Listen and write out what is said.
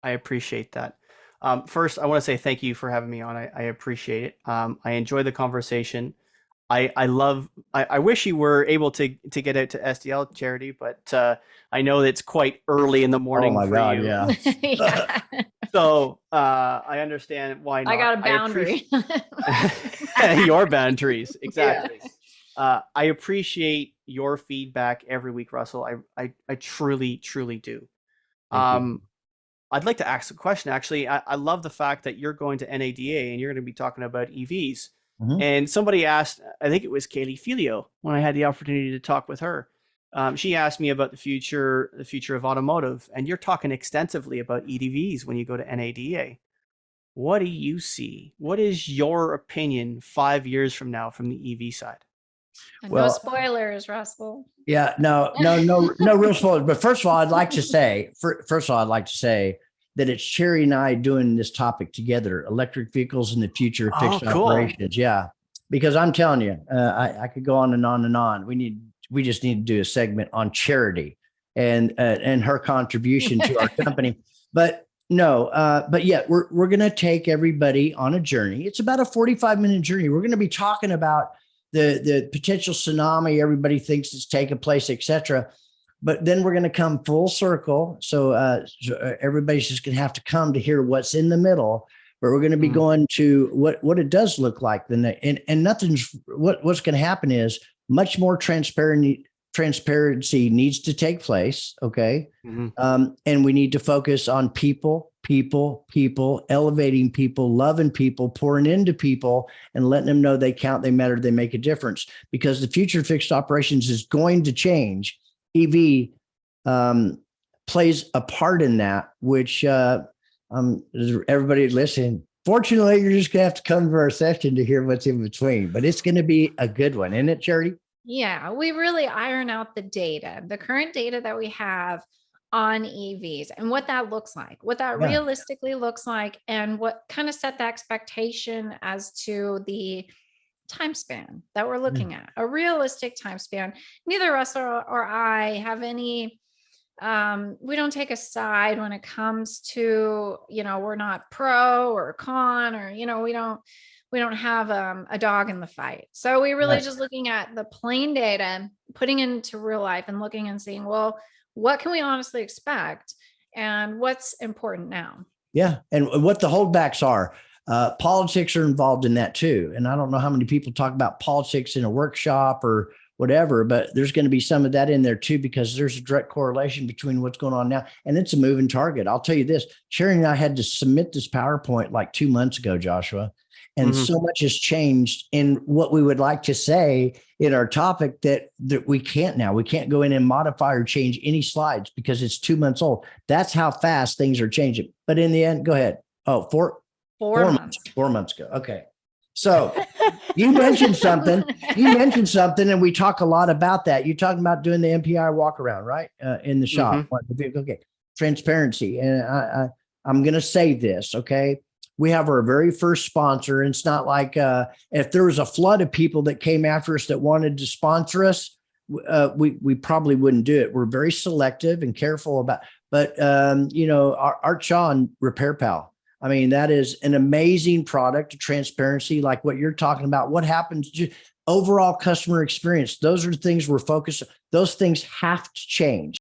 I appreciate that. First, I want to say thank you for having me on. I appreciate it. I enjoy the conversation. I love. I wish you were able to get out to SDL charity, but I know it's quite early in the Oh morning my for God, you. yeah. Yeah, So I understand why I not. got a I appreciate boundary. your boundaries. Yeah. Exactly. I appreciate your feedback every week, Russell. I truly, truly do. Thank you. Um, I'd like to ask a question. Actually, I love the fact that you're going to NADA and you're going to be talking about EVs. Mhm. And somebody asked, I think it was Kaylee Filio, when I had the opportunity to talk with her. She asked me about the future of automotive, and you're talking extensively about EDVs when you go to NADA. What do you see? What is your opinion 5 years from now from the EV side? No Well, spoilers, Russell. yeah, no real spoilers. But first of all, I'd like to say, that it's Cherry and I doing this topic together: electric vehicles in the future of Oh, fixed cool. operations. Yeah, because I'm telling you, I could go on and on and on. We just need to do a segment on charity and her contribution to our company. But no, but yeah, we're gonna take everybody on a journey. It's about a 45-minute journey. We're gonna be talking about the potential tsunami everybody thinks is taking place, et cetera. But then we're going to come full circle. So everybody's just going to have to come to hear what's in the middle. But we're going to be going to what it does look like. And nothing's what's going to happen is much more transparency needs to take place. Okay. Mm-hmm. And we need to focus on people, elevating people, loving people, pouring into people, and letting them know they count, they matter, they make a difference. Because the future of fixed operations is going to change. EV plays a part in that, which everybody listen. Fortunately, you're just going to have to come to our session to hear what's in between, but it's going to be a good one, isn't it, Charity? Yeah, we really iron out the data, the current data that we have on EVs and what that looks like, what that Yeah. realistically looks like, and what kind of set the expectation as to the time span that we're looking at, a realistic time span. Neither us or I have any, we don't take a side when it comes to, we're not pro or con, or, we don't have a dog in the fight. So we really Right. just looking at the plain data, putting it into real life and looking and seeing, well, what can we honestly expect and what's important now? Yeah. And what the holdbacks are. Politics are involved in that too. And I don't know how many people talk about politics in a workshop or whatever, but there's going to be some of that in there too, because there's a direct correlation between what's going on now. And it's a moving target. I'll tell you this, Sherry and I had to submit this PowerPoint like 2 months ago, Joshua. And so much has changed in what we would like to say in our topic that we can't now. We can't go in and modify or change any slides because it's 2 months old. That's how fast things are changing. But in the end, go ahead. Oh, 4 months. 4 months ago. Okay. So you mentioned something. And we talk a lot about that. You're talking about doing the MPI walk around, right? In the shop. Okay. Transparency. And I'm going to say this. Okay. We have our very first sponsor. And it's not like if there was a flood of people that came after us that wanted to sponsor us, we probably wouldn't do it. We're very selective and careful about, but Art Shaw and REPAIRPAL. I mean, that is an amazing product, transparency, like what you're talking about. What happens to overall customer experience? Those are things we're focused on. Those things have to change.